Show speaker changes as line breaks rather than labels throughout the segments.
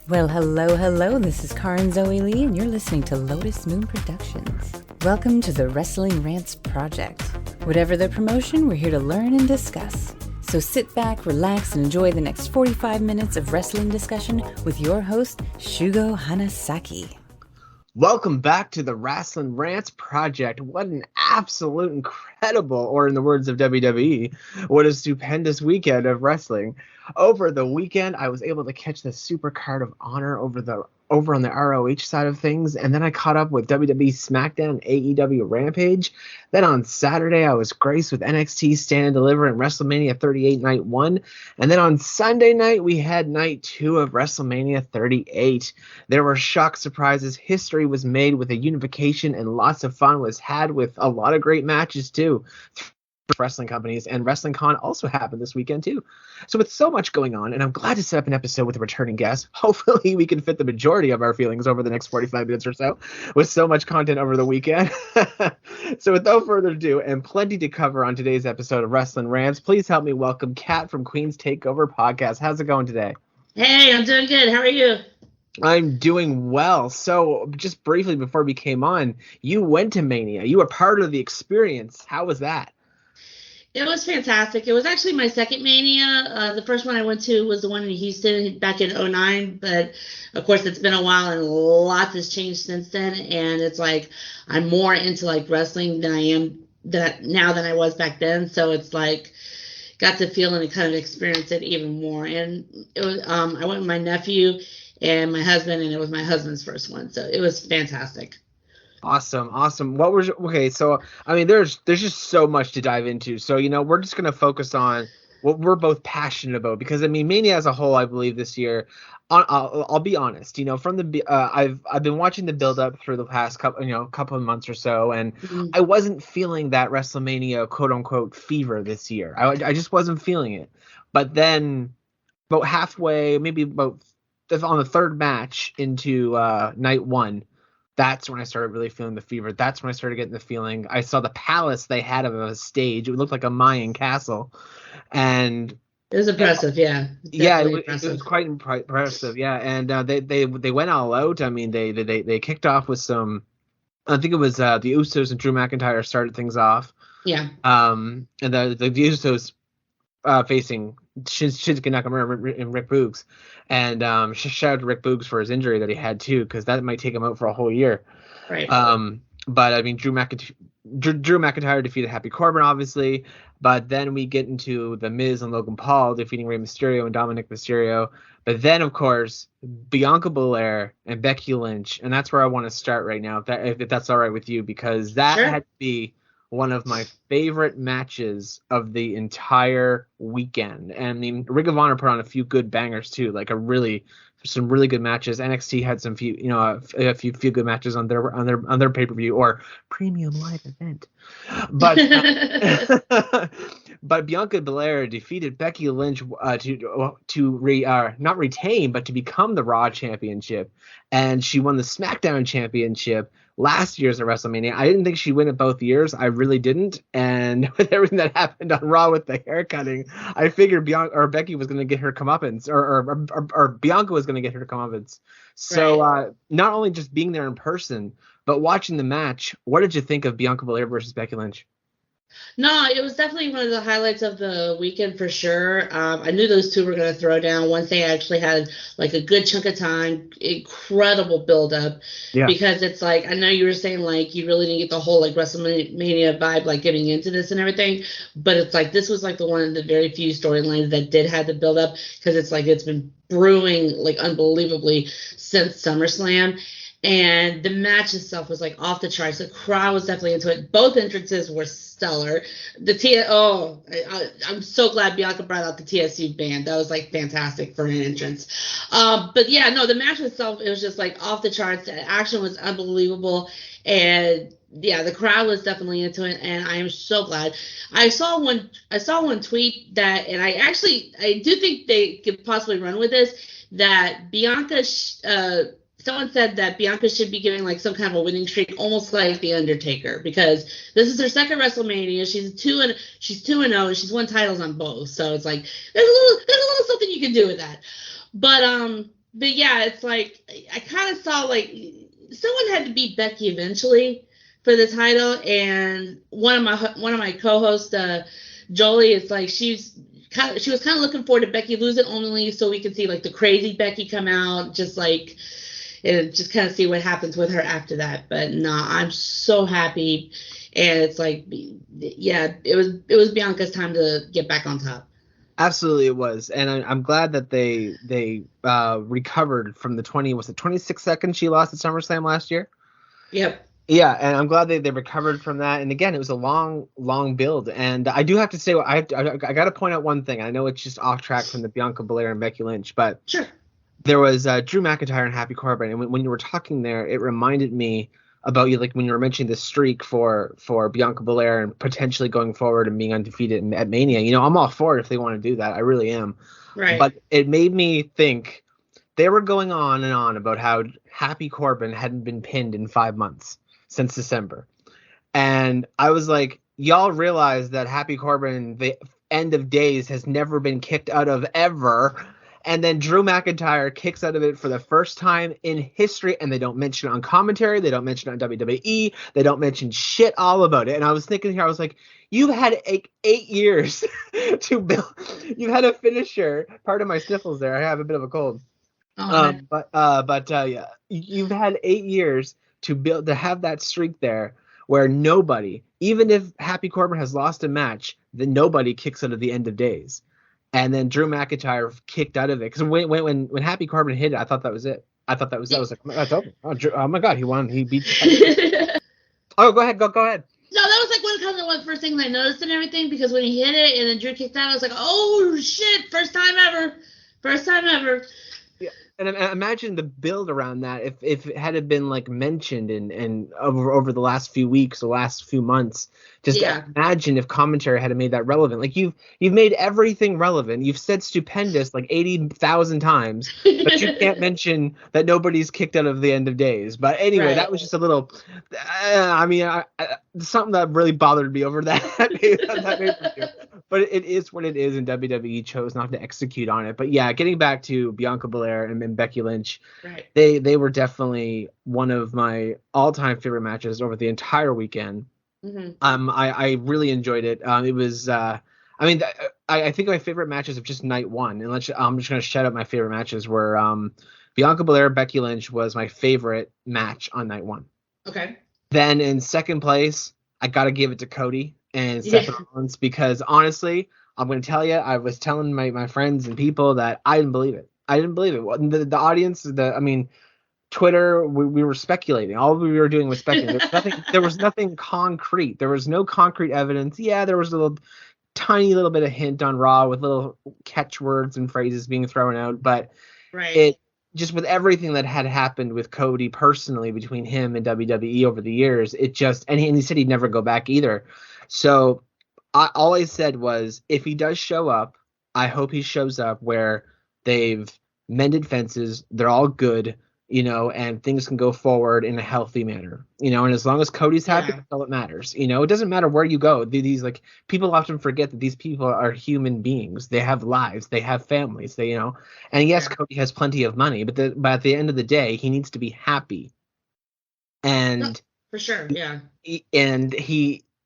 Well, hello. This is Karin Zoe Lee, and you're listening to Lotus Moon Productions. Welcome to the Wrastlin Wrantz project. Whatever the promotion, we're here to learn and discuss. So sit back, relax, and enjoy the next 45 minutes of wrestling discussion with your host, Shugo Hanasaki.
Welcome back to the Wrastlin Wrantz project. What an absolute incredible, or in the words of WWE, what a stupendous weekend of wrestling. Over the weekend, I was able to catch the Super Card of Honor over on the ROH side of things, and then I caught up with WWE SmackDown and AEW Rampage. Then on Saturday, I was graced with NXT Stand and Deliver and WrestleMania 38 Night 1. And then on Sunday night, we had Night 2 of WrestleMania 38. There were shock surprises, history was made with a unification, and lots of fun was had with a lot of great matches too. Wrestling companies, and WrestlingCon also happened this weekend too. So with so much going on, and I'm glad to set up an episode with a returning guest. Hopefully we can fit the majority of our feelings over the next 45 minutes or so with so much content over the weekend. So with no further ado, and plenty to cover on today's episode of Wrastlin Wrantz, please help me welcome Kat from Queen's TakeOver podcast. How's it going today?
Hey, I'm doing good. How are you?
I'm doing well. So just briefly before we came on, you went to Mania. You were part of the experience. How was that?
It was fantastic. It was actually my second Mania. The first one I went to was the one in Houston back in 2009, but of course it's been a while and lots has changed since then, and it's like I'm more into like wrestling than I am now than I was back then, so it's like got to feel and kind of experience it even more. And it was I went with my nephew and my husband, and it was my husband's first one, so it was fantastic.
Awesome. Okay, so I mean there's just so much to dive into. So, we're just going to focus on what we're both passionate about, because I mean Mania as a whole, I believe this year, I'll be honest, from the I've been watching the build up through the past couple of months or so, and I wasn't feeling that WrestleMania quote unquote fever this year. I just wasn't feeling it. But then about halfway, maybe about on the third match into night one, that's when I started really feeling the fever. That's when I started getting the feeling. I saw the palace they had of a stage. It looked like a Mayan castle. And
it was impressive, yeah.
It was quite impressive, yeah. And they went all out. I mean, they kicked off with some, I think it was the Usos and Drew McIntyre started things off.
Yeah.
And the Usos facing Shinsuke Nakamura and Rick Boogs, and shout out to Rick Boogs for his injury that he had too, because that might take him out for a whole year.
Right.
But I mean Drew McIntyre defeated Happy Corbin, obviously, but then we get into The Miz and Logan Paul defeating Rey Mysterio and Dominic Mysterio. But then, of course, Bianca Belair and Becky Lynch, and that's where I want to start right now, if that's all right with you, because that
Sure.
had to be one of my favorite matches of the entire weekend. And I mean, Ring of Honor put on a few good bangers too, like some really good matches. NXT had some a few good matches on their pay-per-view or premium live event. But but Bianca Belair defeated Becky Lynch to not retain, but to become the Raw Championship, and she won the SmackDown Championship last year's at WrestleMania. I didn't think she'd win it both years. I really didn't. And with everything that happened on Raw with the hair cutting, I figured Becky was going to get her comeuppance, or Bianca was going to get her comeuppance. So
Right.
Not only just being there in person, but watching the match, what did you think of Bianca Belair versus Becky Lynch?
No, it was definitely one of the highlights of the weekend for sure. I knew those two were going to throw down once they actually had like a good chunk of time, incredible build up.
Yeah.
Because it's like, I know you were saying like you really didn't get the whole like WrestleMania vibe like getting into this and everything, but it's like this was like the one of the very few storylines that did have the build up, because it's like it's been brewing like unbelievably since SummerSlam. And the match itself was like off the charts. The crowd was definitely into it. Both entrances were stellar. I'm so glad Bianca brought out the TSU band. That was like fantastic for an entrance. But yeah, no, the match itself, it was just like off the charts. The action was unbelievable. And yeah, the crowd was definitely into it, and I am so glad. I saw one tweet that, and I do think they could possibly run with this, that Bianca someone said that Bianca should be giving like some kind of a winning streak, almost like The Undertaker, because this is her second WrestleMania. She's 2-0, and she's won titles on both. So it's like there's a little something you can do with that. But but yeah, it's like I kind of saw like someone had to beat Becky eventually for the title, and one of my co-hosts, Jolie, it's like she was kind of looking forward to Becky losing only so we could see like the crazy Becky come out, just like and just kind of see what happens with her after that. But no, I'm so happy, and it's like, yeah, it was Bianca's time to get back on top.
Absolutely, it was, and I'm glad that they recovered from the 26 seconds she lost at SummerSlam last year.
Yep.
Yeah, and I'm glad they recovered from that. And again, it was a long build. And I do have to say, I got to point out one thing. I know it's just off track from the Bianca Belair and Becky Lynch, but
sure.
There was Drew McIntyre and Happy Corbin, and when you were talking there, it reminded me about you, like when you were mentioning the streak for Bianca Belair and potentially going forward and being undefeated at Mania. You know, I'm all for it if they want to do that. I really am.
Right.
But it made me think they were going on and on about how Happy Corbin hadn't been pinned in 5 months since December. And I was like, y'all realize that Happy Corbin, the end of days, has never been kicked out of ever. And then Drew McIntyre kicks out of it for the first time in history, and they don't mention it on commentary. They don't mention it on WWE. They don't mention shit all about it. And I was thinking here, I was like, you've had 8 years to build. You've had a finisher. Pardon my sniffles there. I have a bit of a cold.
Oh,
yeah, you've had 8 years to have that streak there where nobody, even if Happy Corbin has lost a match, then nobody kicks out of the end of days. And then Drew McIntyre kicked out of it because when Happy Corbin hit it, I thought that was it. I was like, that's over. Oh my God, he won. He beat. Oh, go ahead. Go ahead.
No, that was like one of the first things I noticed and everything, because when he hit it and then Drew kicked out, I was like, oh shit, first time ever.
Yeah, and imagine the build around that if it had been like mentioned and over the last few weeks, the last few months. Just imagine if commentary had made that relevant. Like you've made everything relevant. You've said stupendous like 80,000 times, but you can't mention that nobody's kicked out of the end of days. But anyway, That was just a little. Something that really bothered me over that pay-per-view. But it is what it is, and WWE chose not to execute on it. But yeah, getting back to Bianca Belair and Becky Lynch,
right.
They were definitely one of my all-time favorite matches over the entire weekend.
Mm-hmm.
I really enjoyed it. It was I think my favorite matches of just night one, and I'm just gonna shout out my favorite matches were Bianca Belair, Becky Lynch was my favorite match on night one.
Okay.
Then in second place, I gotta give it to Cody and Seth Rollins, because honestly, I'm gonna tell you, I was telling my friends and people that I didn't believe it. The audience, Twitter, we were speculating. All we were doing was speculating. There was nothing concrete. There was no concrete evidence. Yeah, there was a tiny little bit of hint on Raw with little catchwords and phrases being thrown out. But it just, with everything that had happened with Cody personally between him and WWE over the years, it just, and he said he'd never go back either. So all I said was, if he does show up, I hope he shows up where they've mended fences. They're all good. And things can go forward in a healthy manner, and as long as Cody's happy, that's all that matters. It doesn't matter where you go. These, like, people often forget that these people are human beings. They have lives, they have families, and yes, Cody has plenty of money, but at the end of the day, he needs to be happy. And
no, for sure. Yeah.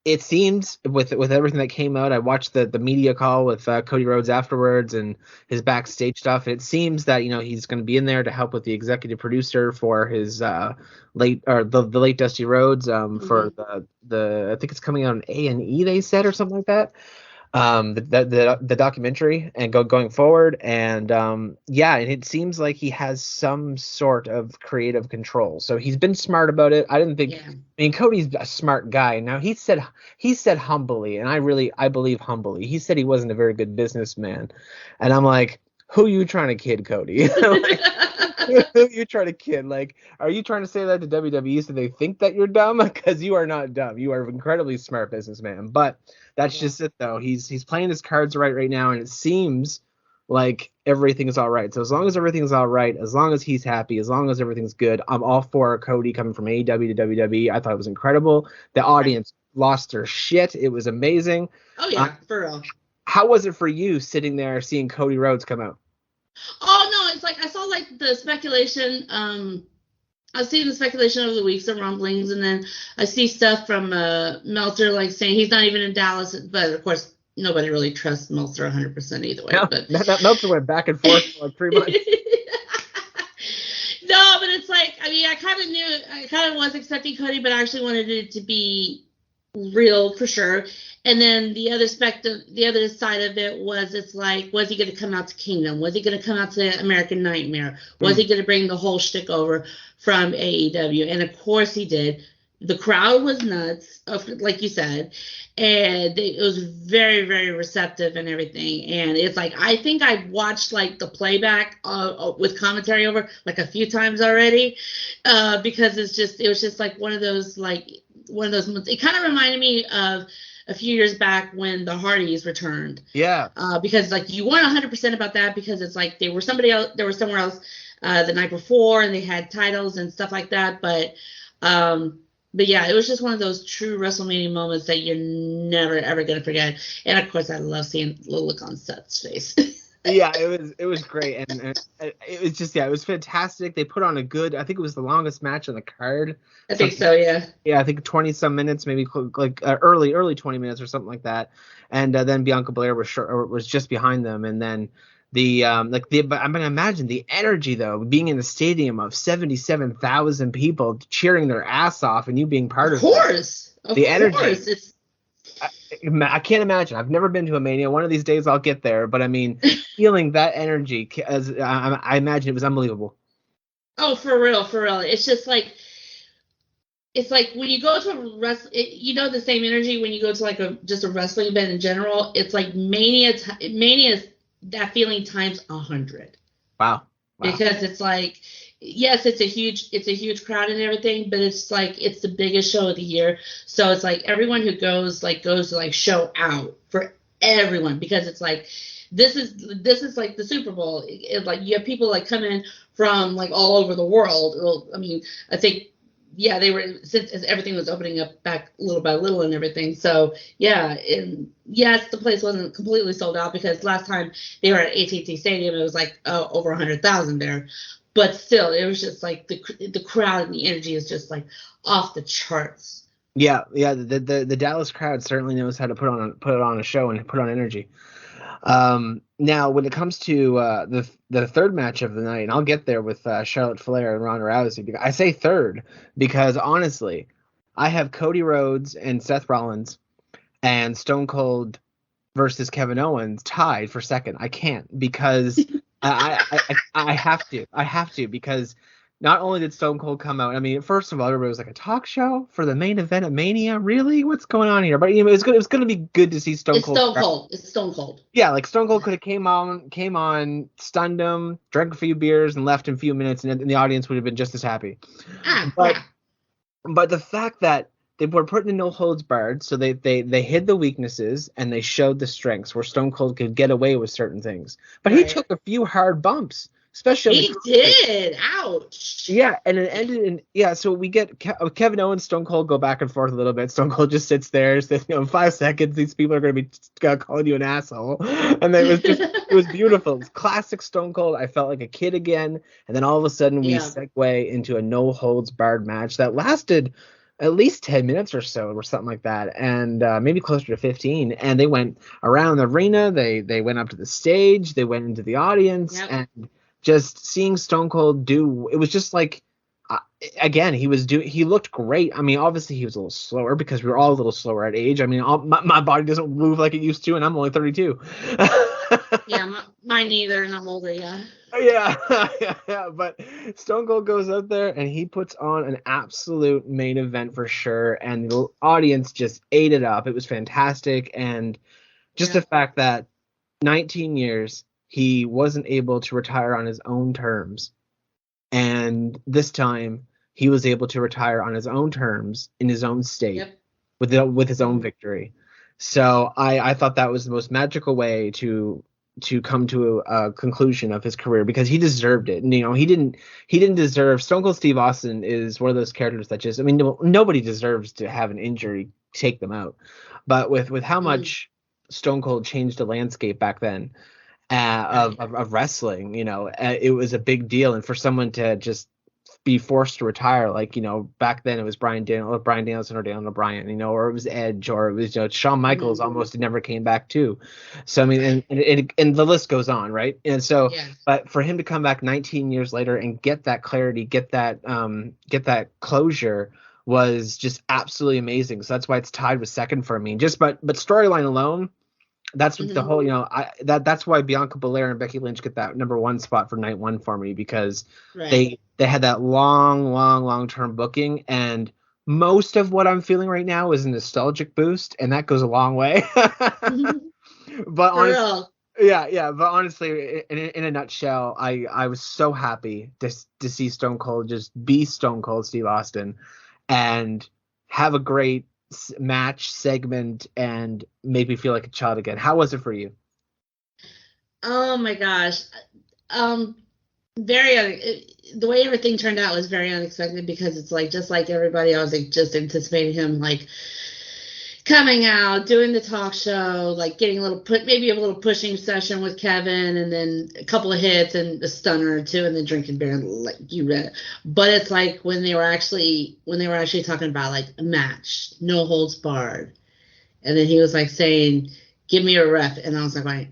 It seems with everything that came out, I watched the media call with Cody Rhodes afterwards and his backstage stuff. And it seems that he's going to be in there to help with the executive producer for his the late Dusty Rhodes for the I think it's coming out on A&E, they said, or something like that. The documentary and going forward, and and it seems like he has some sort of creative control, so he's been smart about it. I didn't think Cody's a smart guy. Now he said humbly, and I believe humbly, he said he wasn't a very good businessman, and I'm like, who you trying to kid, Cody? Who you trying to kid? Like, are you trying to say that to WWE so they think that you're dumb? Because you are not dumb. You are an incredibly smart businessman. But that's just it, though. He's playing his cards right now, and it seems like everything's all right. So as long as everything's all right, as long as he's happy, as long as everything's good, I'm all for Cody coming from AEW to WWE. I thought it was incredible. The audience lost their shit. It was amazing.
Oh yeah, for real.
How was it for you sitting there seeing Cody Rhodes come out?
Oh no, it's like I saw like the speculation. I've seen the speculation over the weeks, the rumblings, and then I see stuff from Meltzer like saying he's not even in Dallas, but of course nobody really trusts Meltzer 100% either way.
No,
but
that Meltzer went back and forth for like 3 months.
No, but it's like, I mean, I kind of was expecting Cody, but I actually wanted it to be real for sure. And then the other side of it was, it's like, was he going to come out to Kingdom? Was he going to come out to American Nightmare? Was he going to bring the whole shtick over from AEW? And of course he did. The crowd was nuts, like you said, and it was very, very receptive and everything. And it's like, I think I've watched like the playback with commentary over like a few times already, because it was just like one of those moments. It kind of reminded me of a few years back when the Hardys returned. Yeah. Because like you weren't 100% about that, because it's like they were somewhere else the night before, and they had titles and stuff like that. But yeah, it was just one of those true WrestleMania moments that you're never ever gonna forget. And of course, I love seeing the look on Seth's face.
Yeah, it was great, and it was just, it was fantastic. They put on a good, I think it was the longest match on the card.
I think so, yeah.
Yeah, I think 20 some minutes, maybe like early 20 minutes or something like that. And then Bianca Belair was just behind them, and then but I'm gonna imagine the energy though, being in the stadium of 77,000 people cheering their ass off, and you being part of
course,
it. The energy.
It's
I can't imagine. I've never been to a Mania. One of these days I'll get there, but I mean, feeling that energy, as I imagine, it was unbelievable.
Oh, for real. It's just like, it's like when you go to the same energy when you go to like just a wrestling event in general. It's like Mania is that feeling times 100.
Wow.
Because it's like, yes, it's a huge crowd and everything, but it's like, it's the biggest show of the year. So it's like everyone who goes to like show out for everyone, because it's like, this is like the Super Bowl. Like you have people like come in from like all over the world. Well, I mean, I think, yeah, they were, since everything was opening up back little by little and everything. So yeah, and yes, the place wasn't completely sold out, because last time they were at AT&T Stadium, it was like over 100,000 there. But still, it was just like the crowd and the energy is just like off the charts.
Yeah. The Dallas crowd certainly knows how to put on a show and put on energy. Now, when it comes to the third match of the night, and I'll get there with Charlotte Flair and Ronda Rousey. I say third because honestly, I have Cody Rhodes and Seth Rollins and Stone Cold versus Kevin Owens tied for second. I can't, because I have to because not only did Stone Cold come out, I mean, first of all, everybody was like, a talk show for the main event of Mania? Really? What's going on here? But it was going to be good to see Stone Cold.
It's Stone Cold.
Yeah, like Stone Cold could have came on, stunned him, drank a few beers, and left in a few minutes, and the audience would have been just as happy. But the fact that they were putting in no holds barred, so they hid the weaknesses and they showed the strengths where Stone Cold could get away with certain things. But he took a few hard bumps. Especially
he did. Ouch.
Yeah, and it ended in so we get Kevin Owens, Stone Cold go back and forth a little bit. Stone Cold just sits there, says, 5 seconds. These people are going to be calling you an asshole, and it was beautiful. It was classic Stone Cold. I felt like a kid again, and then all of a sudden we segue into a no holds barred match that lasted at least 10 minutes or so, or something like that, and maybe closer to 15. And they went around the arena. They went up to the stage. They went into the audience, and just seeing Stone Cold it was just like, again, he looked great. I mean, obviously he was a little slower because we were all a little slower at age. I mean, my body doesn't move like it used to, and I'm only 32.
Yeah, mine neither, and I'm older, yeah.
Yeah, but Stone Cold goes out there and he puts on an absolute main event for sure, and the audience just ate it up. It was fantastic, and just the fact that 19 years he wasn't able to retire on his own terms. And this time he was able to retire on his own terms in his own state with his own victory. So I thought that was the most magical way to come to a conclusion of his career, because he deserved it. And, he didn't deserve. Stone Cold Steve Austin is one of those characters that just, I mean, nobody deserves to have an injury take them out. But with how much Stone Cold changed the landscape back then, of wrestling. It was a big deal, and for someone to just be forced to retire, like, back then it was Brian Danielson or Daniel Bryan, or it was Edge, or it was, Shawn Michaels almost never came back too. So I mean, and the list goes on, right? And so, but for him to come back 19 years later and get that clarity, get that closure was just absolutely amazing. So that's why it's tied with second for me. But storyline alone, that's the whole, that's why Bianca Belair and Becky Lynch get that number one spot for night one for me, because they had that long-term booking, and most of what I'm feeling right now is a nostalgic boost, and that goes a long way. But honestly, in a nutshell, I was so happy to see Stone Cold just be Stone Cold Steve Austin and have a great match segment and make me feel like a child again. How was it for you?
Oh my gosh. The way everything turned out was very unexpected, because it's like, just like everybody, I was like just anticipating him like coming out, doing the talk show, like getting maybe a little pushing session with Kevin, and then a couple of hits and a stunner or two, and then drinking beer, like you read. But it's like when they were actually talking about like a match, no holds barred, and then he was like saying, "Give me a ref," and I was like,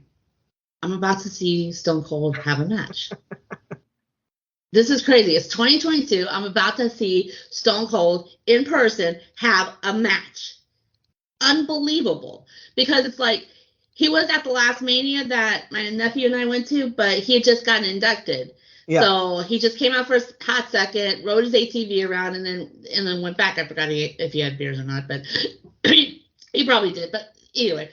I'm about to see Stone Cold have a match. This is crazy. It's 2022. I'm about to see Stone Cold in person have a match. Unbelievable. Because it's like, he was at the last Mania that my nephew and I went to, but he had just gotten inducted. Yeah. So he just came out for a hot second, rode his ATV around, and then went back. I forgot if he had beers or not, but he probably did. But anyway,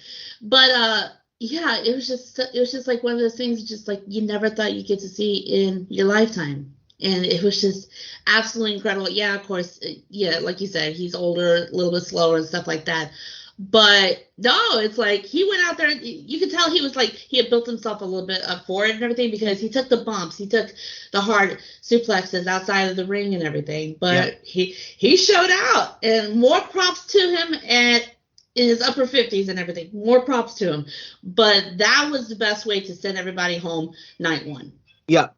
yeah, it was just like one of those things, just like you never thought you'd get to see in your lifetime. And it was just absolutely incredible. Yeah, of course, like you said, he's older, a little bit slower and stuff like that. But no, it's like he went out there, you could tell he was like, he had built himself a little bit up for it and everything, because he took the bumps, he took the hard suplexes outside of the ring and everything. But he showed out, and more props to him, and in his upper 50s and everything. More props to him. But that was the best way to send everybody home night one. Yeah.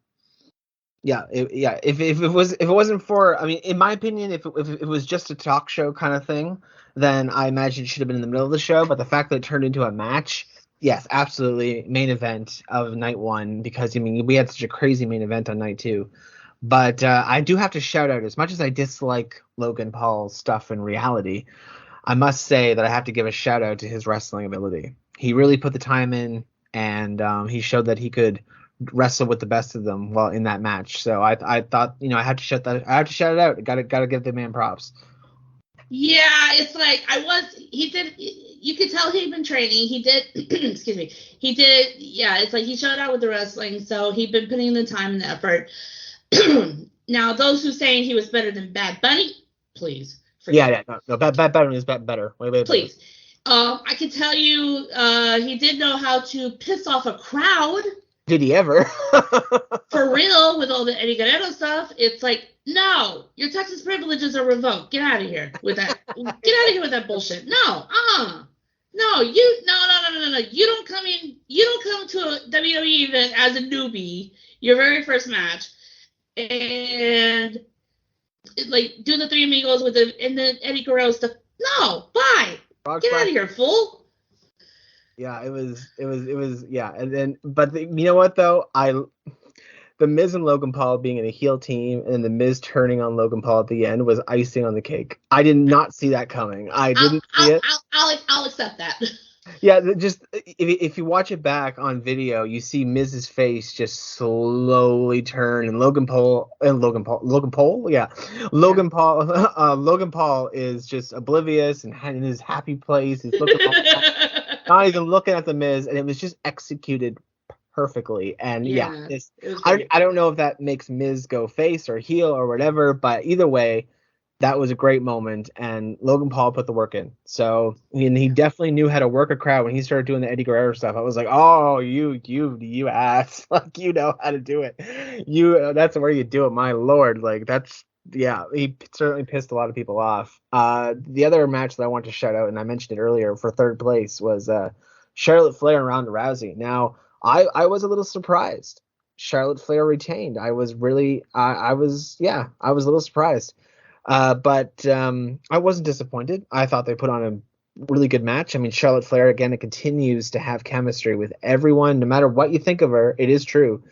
If it wasn't for, I mean, in my opinion, if it was just a talk show kind of thing, then I imagine it should have been in the middle of the show. But the fact that it turned into a match, yes, absolutely, main event of night one, because I mean, we had such a crazy main event on night two. But I do have to shout out, as much as I dislike Logan Paul's stuff in reality, I must say that I have to give a shout out to his wrestling ability. He really put the time in, and he showed that he could wrestle with the best of them while in that match. So I thought, I had to shout it out. Gotta give the man props.
Yeah, it's like you could tell he'd been training. He did, excuse me. He did, yeah, it's like he showed out with the wrestling, so he'd been putting in the time and the effort. Now, those who saying he was better than Bad Bunny, please.
No, Bad Bunny is better. Way better.
Please. I can tell you, he did know how to piss off a crowd.
Did he ever?
For real, with all the Eddie Guerrero stuff, it's like, no, your Texas privileges are revoked. Get out of here with that. Get out of here with that bullshit. No, no. You don't come in. You don't come to a WWE event as a newbie, your very first match, and like do the Three Amigos with and the Eddie Guerrero stuff. No, bye. Get out of here, fool.
Yeah, it was, yeah. And then, but you know what though? The Miz and Logan Paul being in a heel team, and the Miz turning on Logan Paul at the end was icing on the cake. I did not see that coming. I didn't see it.
I'll accept that.
Yeah, just if you watch it back on video, you see Miz's face just slowly turn, and Logan Paul is just oblivious and in his happy place. He's looking not even looking at the Miz, and it was just executed perfectly. And I don't know if that makes Miz go face or heel or whatever, but either way, that was a great moment, and Logan Paul put the work in. So, and he definitely knew how to work a crowd when he started doing the Eddie Guerrero stuff. I was like, oh, you ass, like, you know how to do it. That's where you do it, my lord. Like, he certainly pissed a lot of people off. The other match that I want to shout out, and I mentioned it earlier, for third place was Charlotte Flair and Ronda Rousey. Now, I was a little surprised. Charlotte Flair retained. I was really, I was a little surprised. But I wasn't disappointed. I thought they put on a really good match. I mean, Charlotte Flair, again, it continues to have chemistry with everyone. No matter what you think of her, it is true.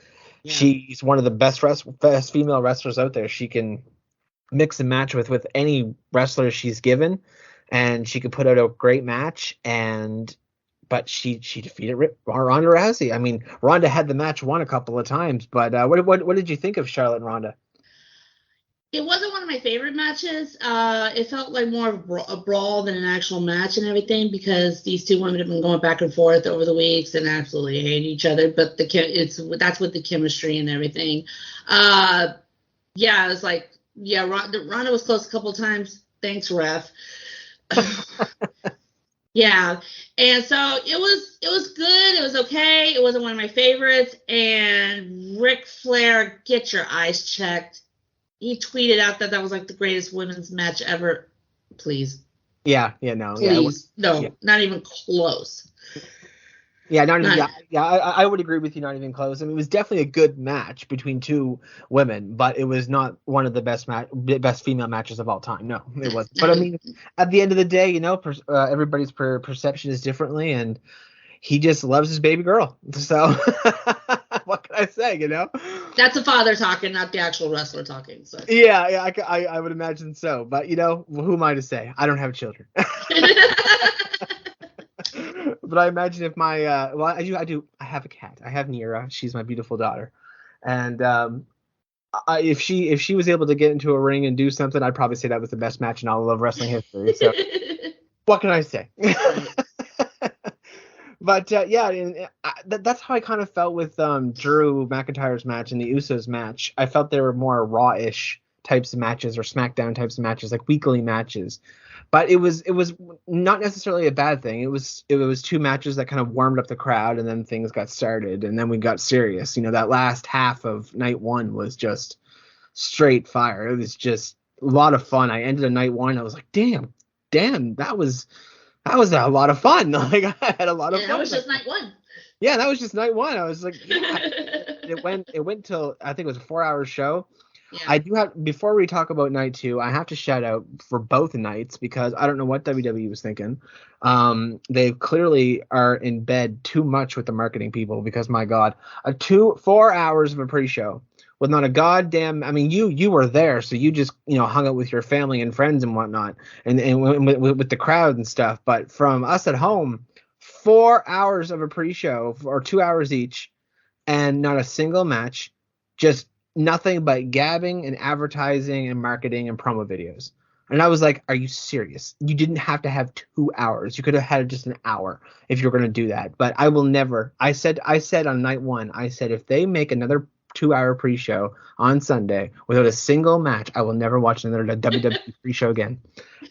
Yeah. She's one of the best female wrestlers out there. She can mix and match with any wrestler she's given, and she could put out a great match. But she defeated Ronda Rousey. I mean, Ronda had the match won a couple of times. But what did you think of Charlotte and Ronda?
It wasn't one of my favorite matches. It felt like more of a brawl than an actual match and everything, because these two women have been going back and forth over the weeks and absolutely hate each other. But that's with the chemistry and everything. It was like, Ronda was close a couple of times. Thanks, ref. Yeah, and so it was good. It was okay. It wasn't one of my favorites. And Ric Flair, get your eyes checked. He tweeted out that was like the greatest women's match ever. Please.
No.
Please. Not even close.
Yeah, I would agree with you, not even close. I mean, it was definitely a good match between two women, but it was not one of the best female matches of all time. No, it wasn't. But I mean, at the end of the day, everybody's perception is differently, and he just loves his baby girl. So what can I say,
That's a father talking, not the actual wrestler talking. So
yeah, I would imagine so. But who am I to say? I don't have children. But I imagine if my I have a cat. I have Nira. She's my beautiful daughter, and if she was able to get into a ring and do something, I'd probably say that was the best match in all of wrestling history. So what can I say? But that's how I kind of felt with Drew McIntyre's match and the Usos match. I felt they were more Raw-ish types of matches or SmackDown types of matches, like weekly matches. But it was not necessarily a bad thing. It was two matches that kind of warmed up the crowd, and then things got started, and then we got serious. That last half of night one was just straight fire. It was just a lot of fun. I ended a night one. I was like, damn, that was a lot of fun. Like, I had a lot of fun.
That was just night one.
Yeah, that was just night one. I was like, it went till, I think it was a 4-hour show. Yeah. I do have, before we talk about night two, I have to shout out for both nights, because I don't know what WWE was thinking. They clearly are in bed too much with the marketing people, because my God, 4 hours of a pre-show with not a goddamn, I mean, you were there, so you just, hung out with your family and friends and whatnot, and with the crowd and stuff. But from us at home, 4 hours of a pre-show, or 2 hours each, and not a single match, just nothing but gabbing and advertising and marketing and promo videos. And I was like, are you serious? You didn't have to have 2 hours. You could have had just an hour if you're going to do that. But I will never. I said on night one, I said, if they make another 2-hour pre-show on Sunday without a single match, I will never watch another WWE pre-show again.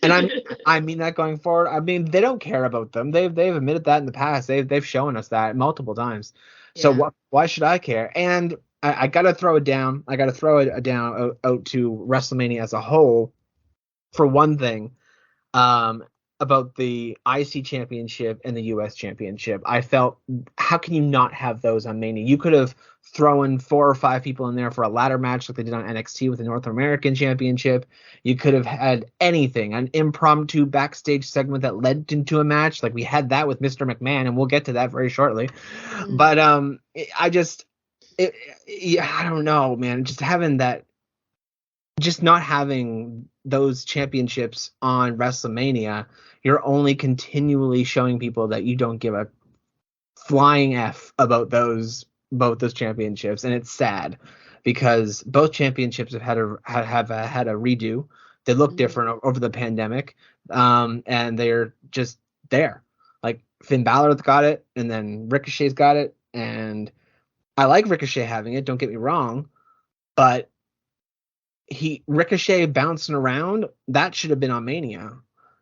And I mean that going forward. I mean, they don't care about them. They've admitted that in the past. They've shown us that multiple times. Yeah. So why should I care? And I got to throw it down. I got to throw it down out to WrestleMania as a whole. For one thing, about the IC Championship and the US Championship, I felt, how can you not have those on Mania? You could have thrown 4 or 5 people in there for a ladder match like they did on NXT with the North American Championship. You could have had anything, an impromptu backstage segment that led into a match, like we had that with Mr. McMahon, and we'll get to that very shortly. Mm-hmm. But I don't know, man. Just not having those championships on WrestleMania, you're only continually showing people that you don't give a flying F about both those championships, and it's sad because both championships have had a redo. They look different over the pandemic, and they're just there. Like Finn Balor's got it, and then Ricochet's got it, and I like Ricochet having it, don't get me wrong, but Ricochet bouncing around, that should have been on Mania.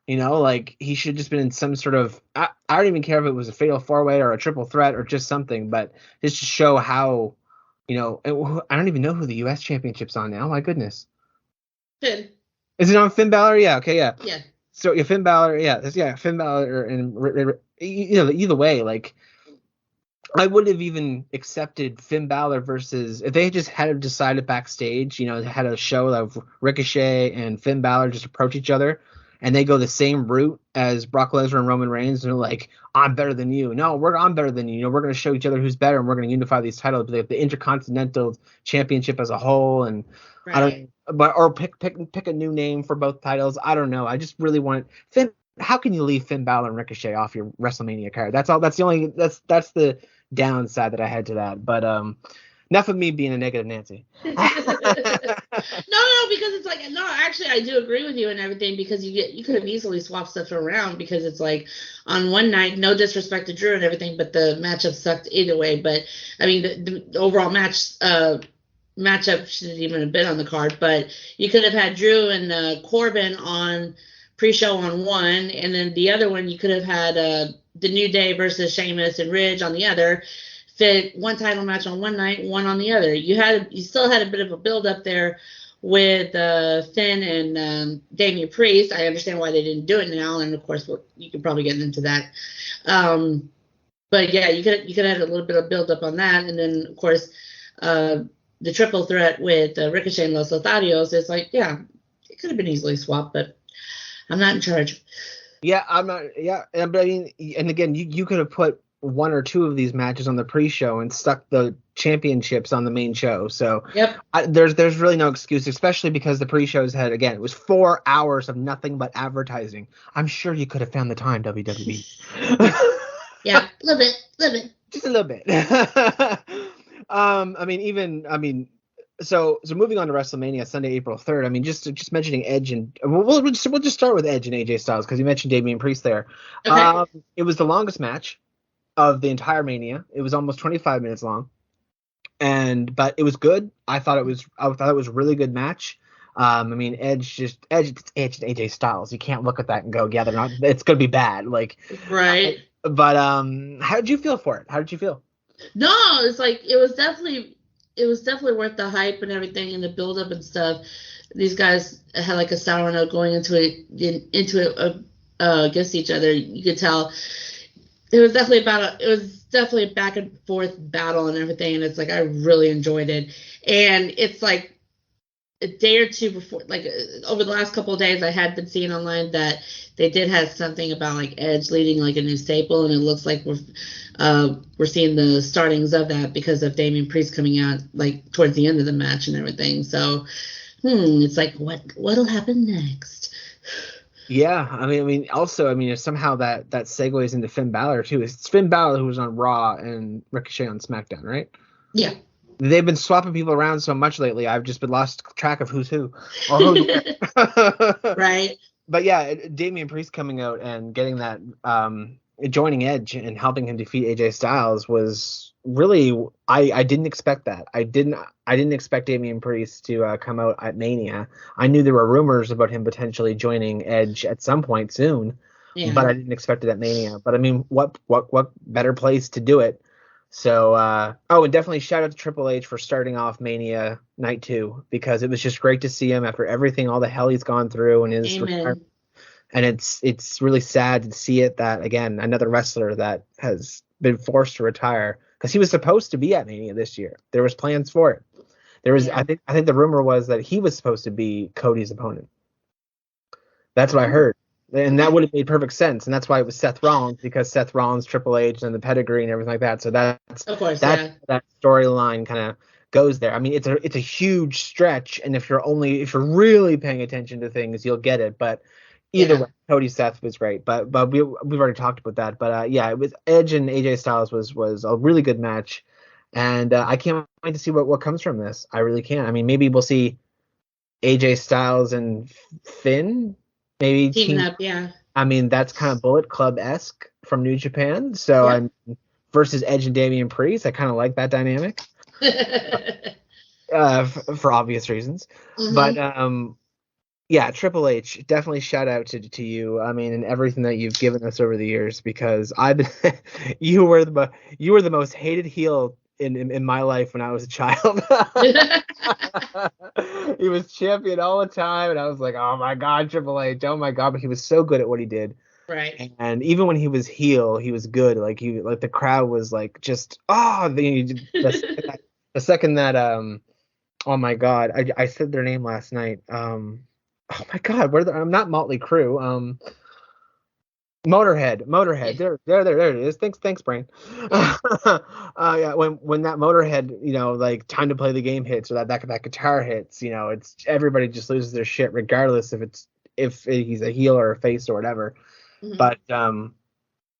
Like he should have just been in some sort of, I don't even care if it was a fatal 4-way or a triple threat or just something, but just to show how, I don't even know who the US Championship's on now. My goodness.
Finn.
Is it on Finn Balor? Yeah. Okay. Yeah.
Yeah.
So Finn Balor. Yeah. Finn Balor, and either way, like, I would have even accepted Finn Balor versus if they just had decided backstage, had a show of Ricochet and Finn Balor just approach each other and they go the same route as Brock Lesnar and Roman Reigns and they're like, I'm better than you. No, I'm better than you. We're going to show each other who's better and we're going to unify these titles, like the Intercontinental Championship as a whole. And
Right.
I don't, or pick a new name for both titles. I don't know. I just really want Finn. How can you leave Finn Balor and Ricochet off your WrestleMania card? That's all. That's the downside that I had to that. But enough of me being a negative Nancy.
No, because it's like, no, actually I do agree with you and everything, because you could have easily swapped stuff around, because it's like on one night, no disrespect to Drew and everything, but the matchup sucked either way. But I mean the overall matchup shouldn't even have been on the card, but you could have had Drew and Corbin on pre-show on one, and then the other one you could have had the New Day versus Sheamus and Ridge on the other. Fit one title match on one night, one on the other. You still had a bit of a build up there with Finn and Damian Priest. I understand why they didn't do it now, and of course you can probably get into that. But yeah, you could have had a little bit of build up on that, and then of course the triple threat with Ricochet and Los Lotharios. It's like, yeah, it could have been easily swapped, but I'm not in charge.
Yeah, I'm not. Yeah, but I mean, and again, you could have put one or two of these matches on the pre-show and stuck the championships on the main show. So
yep.
There's really no excuse, especially because the pre-shows had, again, it was 4 hours of nothing but advertising. I'm sure you could have found the time, WWE.
Yeah, a little bit.
Just a little bit. So moving on to WrestleMania Sunday, April 3rd. I mean, just mentioning Edge and we'll just start with Edge and AJ Styles because you mentioned Damian Priest there.
Okay.
It was the longest match of the entire Mania. It was almost 25 minutes long, but it was good. I thought it was a really good match. I mean, Edge and AJ Styles. You can't look at that and go, yeah, they're not. It's gonna be bad. Like,
right.
But how did you feel for it? How did you feel?
No, it's like it was definitely worth the hype and everything and the build up and stuff. These guys had like a sour note going into it against each other. You could tell it was definitely a back and forth battle and everything. And it's like I really enjoyed it. And it's like a day or two before, like over the last couple of days, I had been seeing online that they did have something about like Edge leading like a new staple, and it looks like we're seeing the startings of that because of Damian Priest coming out like towards the end of the match and everything. So, it's like what'll happen next?
Yeah, I mean, also, somehow that segues into Finn Balor too. It's Finn Balor who was on Raw and Ricochet on SmackDown, right?
Yeah.
They've been swapping people around so much lately. I've just been lost track of who's who. Or who's
Right.
But yeah, Damian Priest coming out and getting that, joining Edge and helping him defeat AJ Styles was really, I didn't expect that. I didn't expect Damian Priest to come out at Mania. I knew there were rumors about him potentially joining Edge at some point soon, but I didn't expect it at Mania. But I mean, what better place to do it? So, and definitely shout out to Triple H for starting off Mania Night 2, because it was just great to see him after everything, all the hell he's gone through and his retirement. And it's really sad to see it that, again, another wrestler that has been forced to retire, because he was supposed to be at Mania this year. There was plans for it. There was, I think the rumor was that he was supposed to be Cody's opponent. That's what I heard. And that would have made perfect sense, and that's why it was Seth Rollins, because Seth Rollins, Triple H, and the pedigree and everything like that. So that's
of course,
that storyline kind of goes there. I mean, it's a huge stretch, and if you're really paying attention to things, you'll get it. But either way, Cody Seth was great. But we've already talked about that. But it was Edge and AJ Styles was a really good match, and I can't wait to see what comes from this. I really can. I mean, maybe we'll see AJ Styles and Finn. Maybe
team up, yeah.
I mean, that's kind of Bullet Club-esque from New Japan. So versus Edge and Damian Priest, I kind of like that dynamic for obvious reasons.
Mm-hmm.
But Triple H, definitely shout out to you. I mean, and everything that you've given us over the years, because you were the most hated heel in my life when I was a child. He was champion all the time, and I was like, oh my god, Triple H, oh my god, but he was so good at what he did.
Right.
And even when he was heel, he was good. Like the crowd was like just the second that oh my God, I said their name last night. Oh my God, I'm not Motley Crue. Motorhead. There it is. Thanks, brain.
Yeah.
Yeah, when that Motorhead, like time to play the game hits or that guitar hits, it's everybody just loses their shit regardless if he's a heel or a face or whatever.
Mm-hmm.
But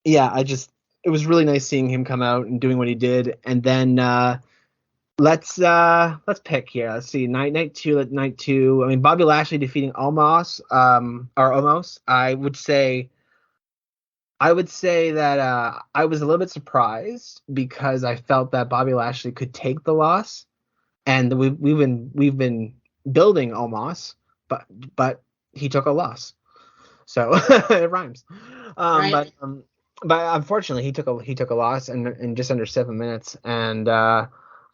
yeah, it was really nice seeing him come out and doing what he did. And then let's pick here. Let's see, night two. I mean, Bobby Lashley defeating Omos, or Omos. I would say that I was a little bit surprised because I felt that Bobby Lashley could take the loss, and we've been building Omos, but he took a loss, so it rhymes.
Right.
But unfortunately he took a loss in just under 7 minutes, and I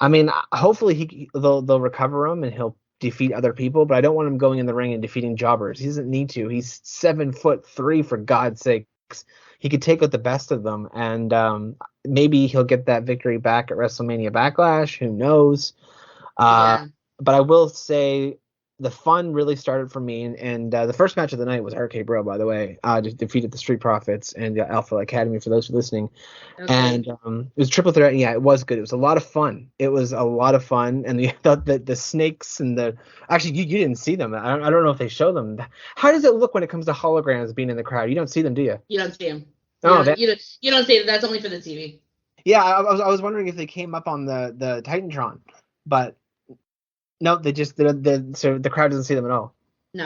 mean, hopefully they'll recover him and he'll defeat other people, but I don't want him going in the ring and defeating jobbers. He doesn't need to. He's 7'3", for God's sakes. He could take out the best of them, and maybe he'll get that victory back at WrestleMania Backlash. Who knows?
Yeah.
But I will say the fun really started for me, and the first match of the night was RK Bro, by the way. Just defeated the Street Profits and the Alpha Academy, for those who are listening.
Okay.
And it was triple threat. And yeah, it was good. It was a lot of fun. And the snakes and actually you didn't see them. I don't know if they show them. How does it look when it comes to holograms being in the crowd? You don't see them, do you?
You don't see them.
Oh,
you don't see them. That's only for the TV.
Yeah, I was wondering if they came up on the Titantron, but no, they just so the crowd doesn't see them at all.
No.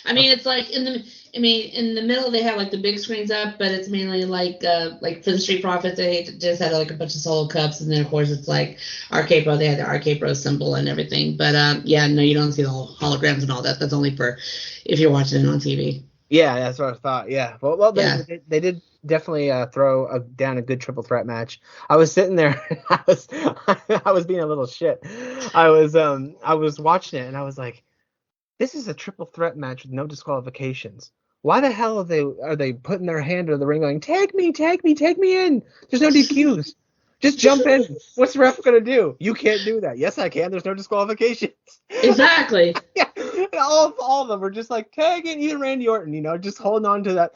I mean, it's like in the middle they have like the big screens up, but it's mainly like for the Street Profits they just had like a bunch of solo cups, and then of course it's like RK Pro. They had the RK Pro symbol and everything, but yeah, no, you don't see the holograms and all that. That's only for if you're watching it on TV.
Yeah, that's what I thought. Yeah, well,
Yeah.
they did definitely throw down a good triple threat match. I was sitting there, I was being a little shit. I was watching it, and I was like, this is a triple threat match with no disqualifications. Why the hell are they putting their hand in the ring going, take me in? There's no DQs. Just jump in. What's the ref gonna do? You can't do that. Yes, I can. There's no disqualifications.
Exactly.
Yeah. All of them were just like tagging even Randy Orton, just holding on to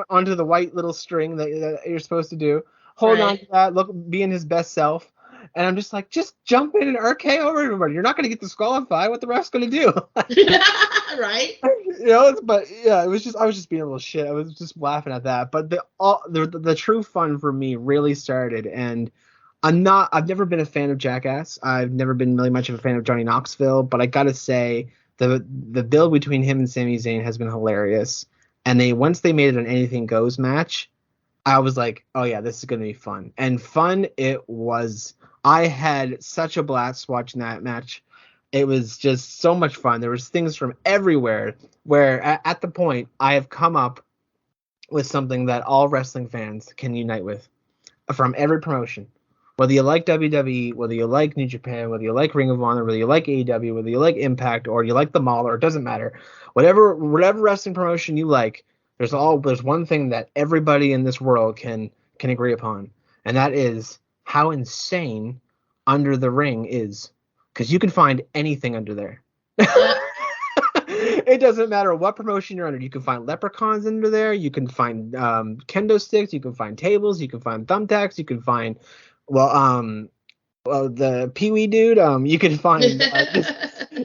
onto the white little string that you're supposed to do. Hold on to that, being his best self. And I'm just like, just jump in and RK over everybody. You're not going to get disqualified. What the ref's going to do?
Right.
But yeah, I was just being a little shit. I was just laughing at that. But the true fun for me really started, and I've never been a fan of Jackass. I've never been really much of a fan of Johnny Knoxville, but I got to say the build between him and Sami Zayn has been hilarious. And once they made it an anything goes match, I was like, oh yeah, this is going to be fun. And fun it was. I had such a blast watching that match. It was just so much fun. There was things from everywhere where at the point I have come up with something that all wrestling fans can unite with from every promotion. Whether you like WWE, whether you like New Japan, whether you like Ring of Honor, whether you like AEW, whether you like Impact, or you like the Mauler, it doesn't matter. Whatever wrestling promotion you like, there's one thing that everybody in this world can agree upon, and that is how insane Under the Ring is, because you can find anything under there. It doesn't matter what promotion you're under. You can find leprechauns under there. You can find kendo sticks. You can find tables. You can find thumbtacks. You can find the Pee-wee dude. You can find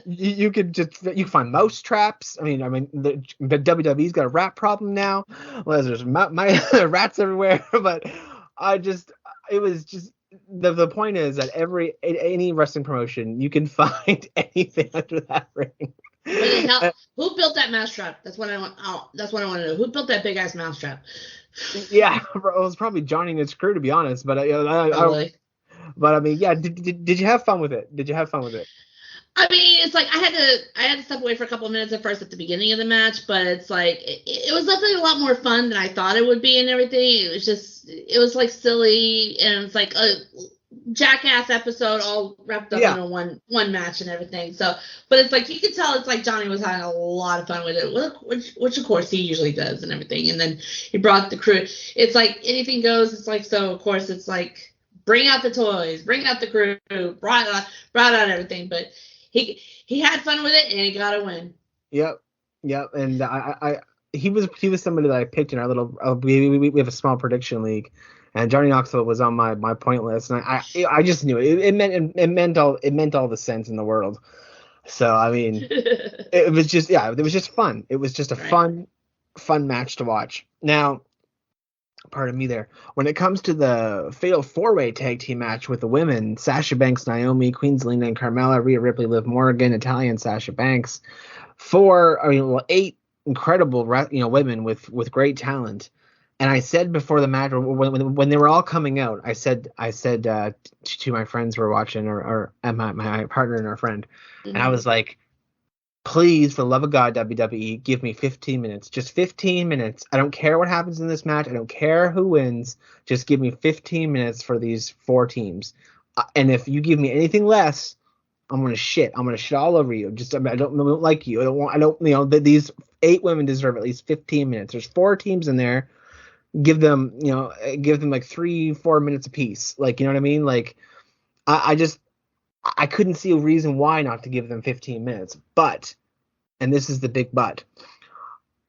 you can find mouse traps. I mean, the WWE's got a rat problem now. Well, there's my rats everywhere. But it was just the point is that any wrestling promotion you can find anything under that ring.
Who built that mousetrap? That's what I want. That's what I want to know. Who built that big ass mousetrap?
Yeah, it was probably Johnny and his crew, to be honest. But I mean, yeah. Did you have fun with it?
I mean, it's like I had to step away for a couple of minutes at first at the beginning of the match, but it's like it was definitely a lot more fun than I thought it would be and everything. It was like silly, and it's like jackass episode all wrapped up in one match and everything. So, but it's like you can tell it's like Johnny was having a lot of fun with it, which of course he usually does and everything. And then he brought the crew. It's like anything goes. It's like, so of course it's like bring out the toys, bring out the crew, brought out everything. But he had fun with it and he got a win.
Yep. And he was somebody that I picked in our little we have a small prediction league. And Johnny Knoxville was on my point list, and I just knew it. It meant all the sense in the world. So I mean, it was just fun. It was just a fun match to watch. Now, pardon me there. When it comes to the Fatal 4-Way Tag Team match with the women, Sasha Banks, Naomi, Queen Zelina, and Carmella, Rhea Ripley, Liv Morgan, Natalya, and Sasha Banks, 8 incredible women with great talent. And I said before the match, when they were all coming out, I said to my friends who were watching, or my partner and our friend, and I was like, please, for the love of God, WWE, give me 15 minutes. Just 15 minutes. I don't care what happens in this match. I don't care who wins. Just give me 15 minutes for these 4 teams. And if you give me anything less, I'm gonna shit. I'm gonna shit all over you. I don't like you. These 8 women deserve at least 15 minutes. There's 4 teams in there. Give them like 3-4 minutes apiece. Like, you know what I mean? Like, I couldn't see a reason why not to give them 15 minutes. But, and this is the big but,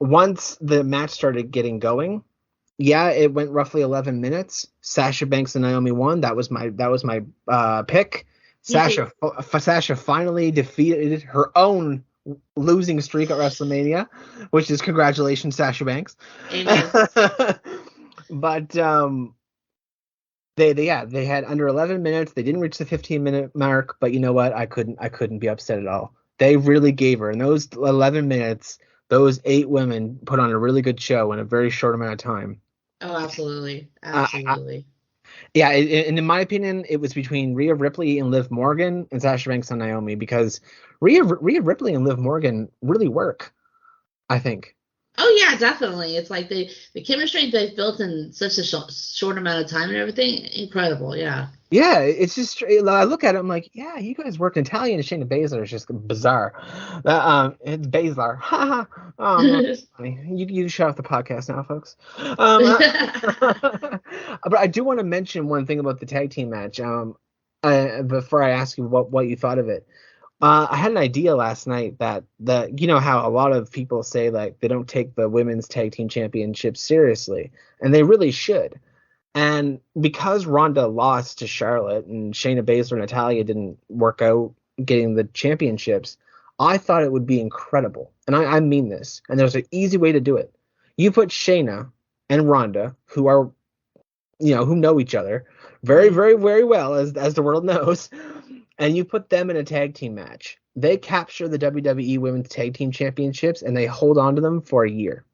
once the match started getting going, it went roughly 11 minutes. Sasha Banks and Naomi won. That was my pick. Sasha finally defeated her own losing streak at WrestleMania, which is congratulations, Sasha Banks.
Amen.
But they had under 11 minutes. They didn't reach the 15-minute mark, but you know what? I couldn't be upset at all. They really gave her in those 11 minutes. Those 8 women put on a really good show in a very short amount of time.
Oh, absolutely.
Yeah, and in my opinion, it was between Rhea Ripley and Liv Morgan and Sasha Banks and Naomi, because Rhea Ripley and Liv Morgan really work, I think.
Oh, yeah, definitely. It's like the chemistry they've built in such a short amount of time and everything, incredible, yeah. Yeah,
it's just, I look at it, I'm like, yeah, you guys worked Natalya and Shayna Baszler is just bizarre. It's Baszler. You shut off the podcast now, folks. But I do want to mention one thing about the tag team match before I ask you what you thought of it. I had an idea last night that how a lot of people say like they don't take the women's tag team championships seriously, and they really should. And because Ronda lost to Charlotte and Shayna Baszler and Natalya didn't work out getting the championships, I thought it would be incredible. And I mean this. And there's an easy way to do it. You put Shayna and Ronda, who are, who know each other very, very, very well, as the world knows, and you put them in a tag team match. They capture the WWE Women's Tag Team Championships and they hold on to them for a year.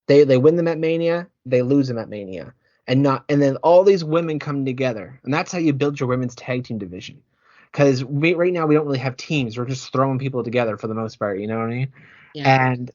They win them at Mania, they lose them at Mania. And then all these women come together, and that's how you build your women's tag team division. Because right now we don't really have teams; we're just throwing people together for the most part. You know what I mean? Yeah. And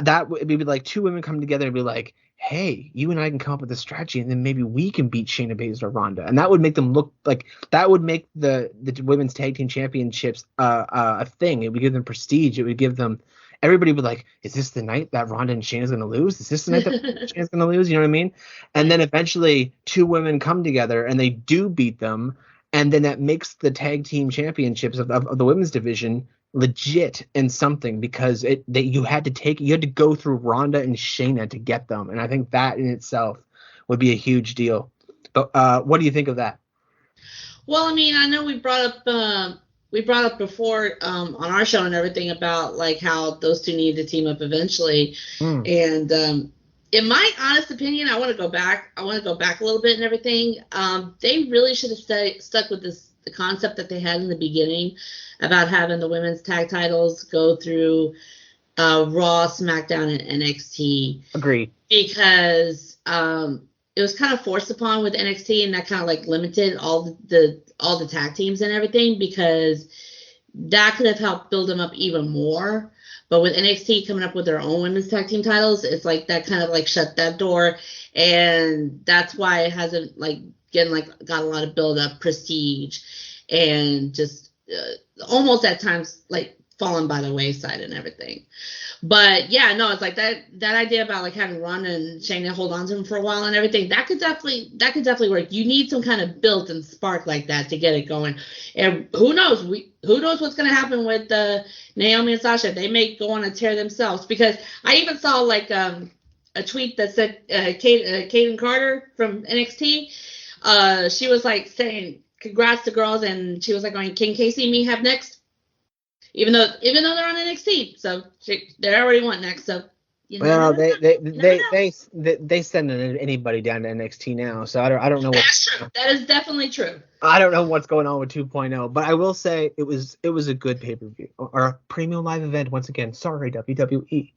that would be like 2 women come together and be like, "Hey, you and I can come up with a strategy, and then maybe we can beat Shayna Baszler or Ronda." And that would make them look like that would make the women's tag team championships a thing. It would give them prestige. It would give them. Everybody would like, is this the night that Ronda and Shayna's going to lose? Is this the night that Shayna's going to lose? You know what I mean? And then eventually 2 women come together and they do beat them. And then that makes the tag team championships of the women's division legit and something, because you had to go through Ronda and Shayna to get them. And I think that in itself would be a huge deal. But what do you think of that?
Well, I mean, I know we brought up before on our show and everything about like how those 2 needed to team up eventually. And in my honest opinion, I want to go back a little bit and everything. They really should have stuck with the concept that they had in the beginning about having the women's tag titles go through Raw, SmackDown, and NXT.
Agreed.
Because it was kind of forced upon with NXT, and that kind of like limited all the tag teams and everything, because that could have helped build them up even more. But with NXT coming up with their own women's tag team titles, it's like that kind of like shut that door, and that's why it hasn't like got a lot of build up, prestige, and just almost at times like fallen by the wayside and everything. But yeah, no, it's like that idea about like having Ronda and Shayna hold on to him for a while and everything, that could definitely work. You need some kind of build and spark like that to get it going. And who knows what's going to happen with Naomi and Sasha. They may go on a tear themselves, because I even saw like a tweet that said Kaden Carter from NXT. She was like saying congrats to girls, and she was like going, can Casey me have next? Even though they're on NXT, so they already want next. So
well, they send anybody down to NXT now, so I don't know.
That's true. That is definitely true.
I don't know what's going on with 2.0, but I will say it was a good pay-per-view or a premium live event once again. Sorry, WWE.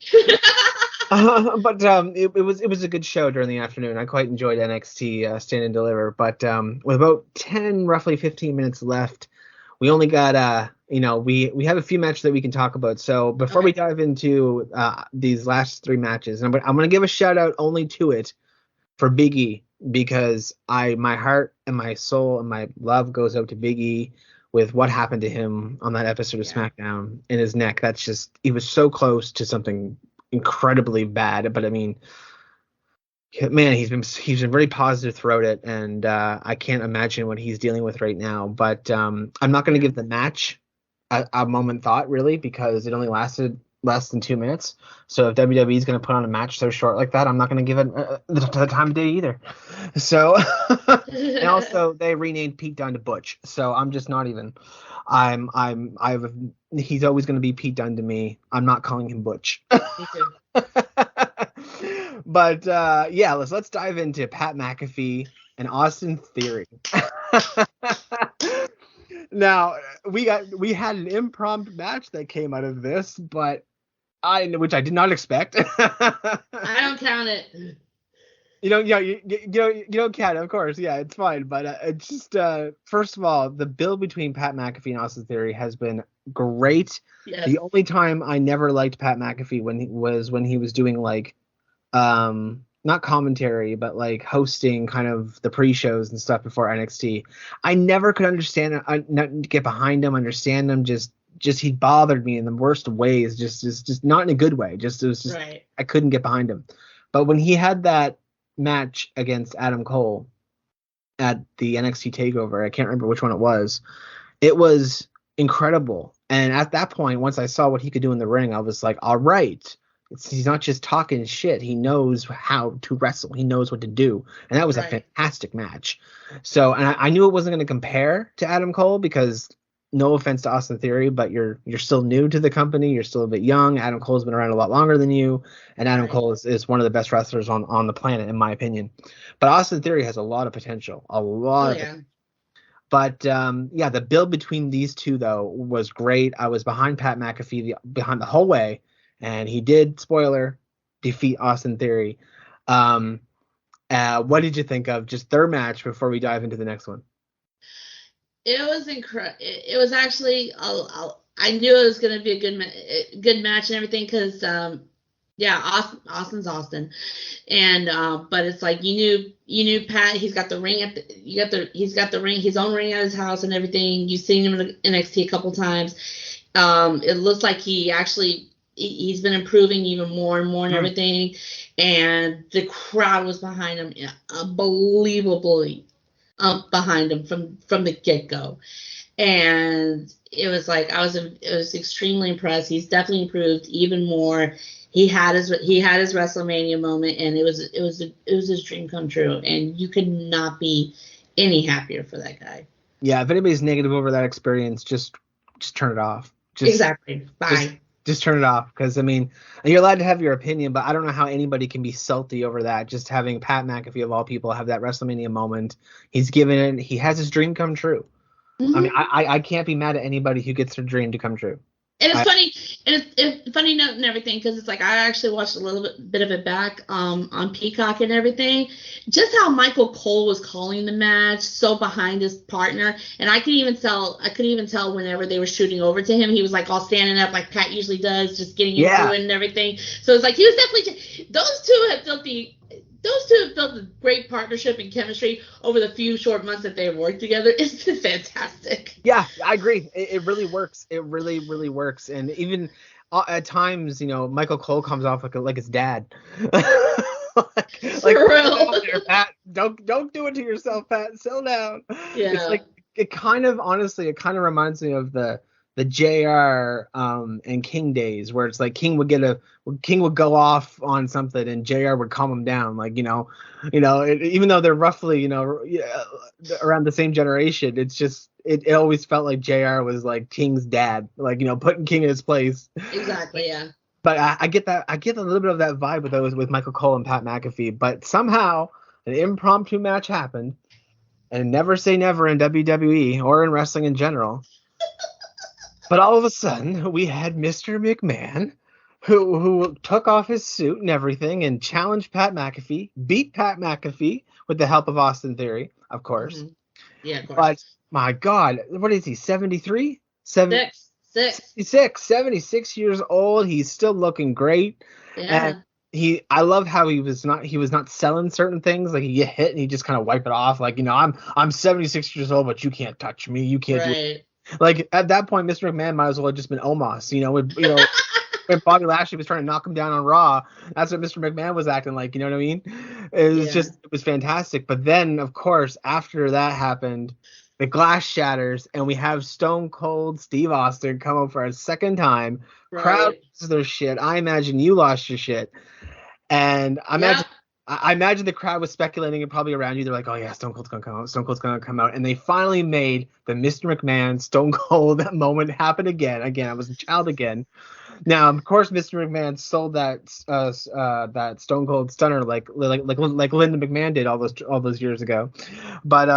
But it was a good show during the afternoon. I quite enjoyed NXT Stand and Deliver, but with about roughly 15 minutes left, we only got we have a few matches that we can talk about. So before we dive into these last 3 matches, and I'm going to give a shout out only to it for Big E, because my heart and my soul and my love goes out to Big E with what happened to him on that episode of SmackDown in his neck. That's just, he was so close to something incredibly bad. But I mean, man, he's been very positive throughout it, and I can't imagine what he's dealing with right now. But I'm not going to give the match a moment thought, really, because it only lasted less than 2 minutes. So if WWE is going to put on a match so short like that, I'm not going to give it the time of day either. So and also they renamed Pete Dunne to Butch, so I'm just not even. He's always going to be Pete Dunne to me. I'm not calling him Butch.
Me too.
But let's dive into Pat McAfee and Austin Theory. Now we had an impromptu match that came out of this, but which I did not expect.
I don't count it.
You don't count it, of course. Yeah, it's fine. But it's just first of all, the build between Pat McAfee and Austin Theory has been great.
Yes.
The only time I never liked Pat McAfee when he was doing like not commentary, but like hosting kind of the pre-shows and stuff before NXT. I never could understand not get behind him, understand him. Just he bothered me in the worst ways. Just not in a good way. It was just
right.
I couldn't get behind him. But when he had that match against Adam Cole at the NXT TakeOver, I can't remember which one it was incredible. And at that point, once I saw what he could do in the ring, I was like, all right. He's not just talking shit. He knows how to wrestle. He knows what to do. And that was a fantastic match. So, and I knew it wasn't going to compare to Adam Cole, because no offense to Austin Theory, but you're still new to the company. You're still a bit young. Adam Cole's been around a lot longer than you. And Adam Cole is one of the best wrestlers on the planet, in my opinion. But Austin Theory has a lot of potential. But the build between these two, though, was great. I was behind Pat McAfee behind the whole way. And he did, spoiler, defeat Austin Theory. What did you think of just their match before we dive into the next one?
It was incredible. It was actually, I knew it was going to be a good match and everything, because, Austin's Austin. And, but it's like, you knew Pat, he's got the ring he's got the ring, his own ring at his house and everything. You've seen him in NXT a couple times. It looks like he's been improving even more and more and everything, and the crowd was behind him, unbelievably behind him from the get-go. And it was like I was extremely impressed. He's definitely improved even more. He had his WrestleMania moment, and it was his dream come true, and you could not be any happier for that guy. Yeah,
if anybody's negative over that experience, just turn it off.
Exactly. Bye.
Just turn it off, because, I mean, you're allowed to have your opinion, but I don't know how anybody can be salty over that. Just having Pat McAfee, of all people, have that WrestleMania moment. He's given it. He has his dream come true. Mm-hmm. I mean, I can't be mad at anybody who gets their dream to come true.
And it's funny, and it's funny note and everything, because it's like I actually watched a little bit of it back on Peacock and everything. Just how Michael Cole was calling the match, so behind his partner, and I could even tell whenever they were shooting over to him, he was like all standing up like Pat usually does, just getting into it and everything. So it's like he was definitely those two have built those two have built a great partnership and chemistry over the few short months that they've worked together. It's been fantastic.
Yeah, I agree. It really works. It really, really works. And even at times, Michael Cole comes off like his dad. like,
For real.
There, Pat. Don't do it to yourself, Pat. Settle down.
Yeah.
It's like it kind of reminds me of the JR and King days, where it's like King would go off on something and JR would calm him down, like even though they're roughly around the same generation, it's just it always felt like JR was like King's dad, like putting King in his place.
Exactly, yeah.
But I get a little bit of that vibe with Michael Cole and Pat McAfee, but somehow an impromptu match happened, and never say never in WWE or in wrestling in general. But all of a sudden, we had Mr. McMahon, who took off his suit and everything and challenged Pat McAfee, beat Pat McAfee with the help of Austin Theory, of course.
Mm-hmm. Yeah, of course.
But, my God, what is he, 73? 76 years old. He's still looking great.
Yeah.
And I love how he was not selling certain things. Like, he get hit and he just kind of wipe it off. Like, I'm 76 years old, but you can't touch me. You can't do it. Like, at that point, Mr. McMahon might as well have just been Omos, when Bobby Lashley was trying to knock him down on Raw. That's what Mr. McMahon was acting like, you know what I mean? It was fantastic. But then, of course, after that happened, the glass shatters, and we have Stone Cold Steve Austin come up for a second time. Right. Crowd loses their shit. I imagine you lost your shit. And I imagine the crowd was speculating it probably around you. They're like, oh, yeah, Stone Cold's going to come out. Stone Cold's going to come out. And they finally made the Mr. McMahon Stone Cold moment happen again. Again, I was a child again. Now, of course, Mr. McMahon sold that Stone Cold Stunner like Linda McMahon did all those years ago. But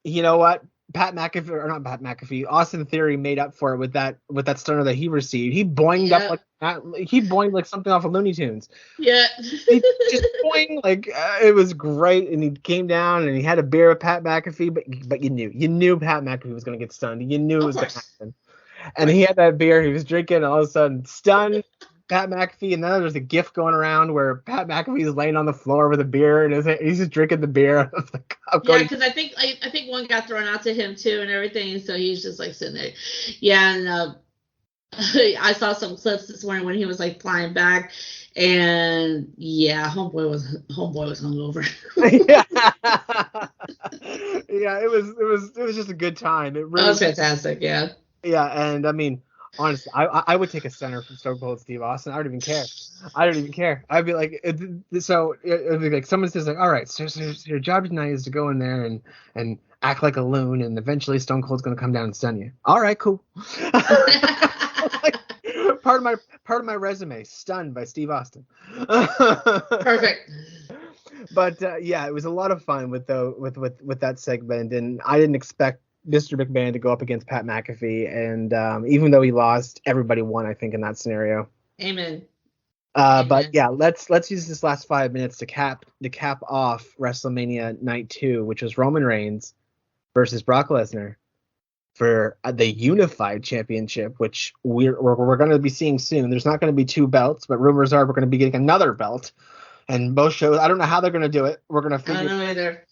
you know what? Austin Theory made up for it with that stunner that he received. He boinged up like that. He boinged like something off of Looney Tunes.
Yeah.
He just boinged like it was great. And he came down and he had a beer with Pat McAfee, but you knew Pat McAfee was going to get stunned. You knew it was going to happen. And he had that beer. He was drinking, and all of a sudden, stunned Pat McAfee. And then there's a gif going around where Pat McAfee is laying on the floor with a beer, and he's just drinking the beer out of the cup.
Yeah, because I think one got thrown out to him too, and everything. So he's just like sitting there. Yeah, and I saw some clips this morning when he was like flying back, and yeah, homeboy was hungover.
Yeah, it was just a good time. It really
was fantastic. Yeah.
Yeah, and I mean, honestly, I would take a center from Stone Cold Steve Austin. I don't even care. I'd be like, it'd be like someone says like, all right, so your job tonight is to go in there and act like a loon, and eventually Stone Cold's gonna come down and stun you. All right, cool. Like, part of my resume, stunned by Steve Austin.
Perfect.
But yeah, it was a lot of fun with that segment, and I didn't expect Mr. McMahon to go up against Pat McAfee, and even though he lost, everybody won, I think, in that scenario.
Amen.
But yeah, let's use this last 5 minutes to cap off WrestleMania Night 2, which was Roman Reigns versus Brock Lesnar for the Unified Championship, which we're going to be seeing soon. There's not going to be two belts, but rumors are we're going to be getting another belt. And both shows, I don't know how they're going to do it. We're going to figure.
I don't know either.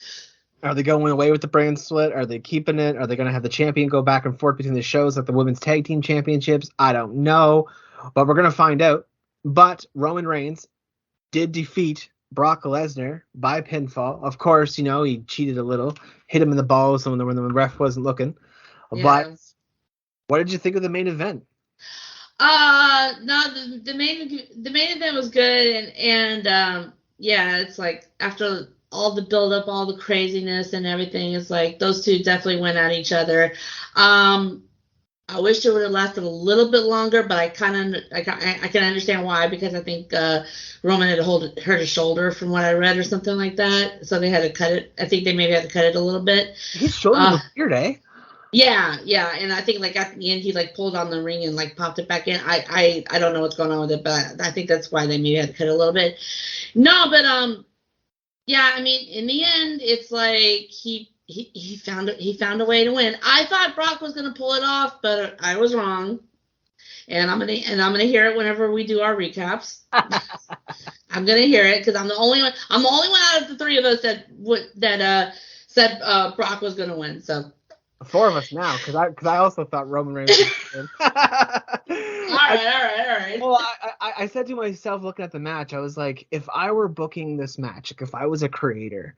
Are they going away with the brand split? Are they keeping it? Are they going to have the champion go back and forth between the shows like the Women's Tag Team Championships? I don't know, but we're going to find out. But Roman Reigns did defeat Brock Lesnar by pinfall. Of course, he cheated a little, hit him in the balls when the ref wasn't looking. Yeah. But what did you think of the main event?
No, the main event was good, and yeah, it's like after all the build up, all the craziness and everything, it's like those two definitely went at each other. I wish it would have lasted a little bit longer, but I can understand why, because I think Roman had hurt his shoulder from what I read or something like that, so they had to cut it. I think they maybe had to cut it a little bit.
His shoulder was weird, eh?
Yeah, and I think like at the end he like pulled on the ring and like popped it back in. I don't know what's going on with it, but I think that's why they maybe had to cut it a little bit. No, but yeah, I mean in the end it's like he found a way to win. I thought Brock was gonna pull it off, but I was wrong. And I'm gonna hear it whenever we do our recaps. I'm gonna hear it because I'm the only one. I'm the only one out of the three of us that said Brock was gonna win. So
4 of us now, because I also thought Roman Reigns was gonna win.
all right.
Well, I said to myself looking at the match, I was like, if I were booking this match, like if I was a creator,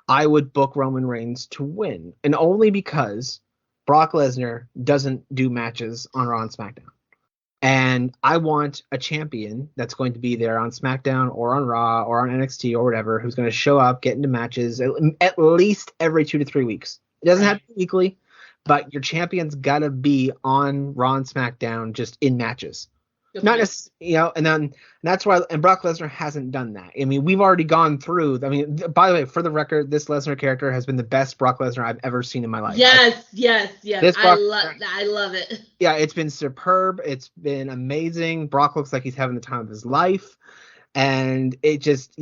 I would book Roman Reigns to win, and only because Brock Lesnar doesn't do matches on Raw and SmackDown. And I want a champion that's going to be there on SmackDown or on Raw or on NXT or whatever, who's going to show up, get into matches at least every 2 to 3 weeks. It doesn't have to be weekly, but your champion's got to be on Raw and SmackDown just in matches. Not necessarily, and that's why, and Brock Lesnar hasn't done that. I mean, we've already gone through. I mean, by the way, for the record, this Lesnar character has been the best Brock Lesnar I've ever seen in my life.
Yes. I love it.
Yeah, it's been superb. It's been amazing. Brock looks like he's having the time of his life. And it just,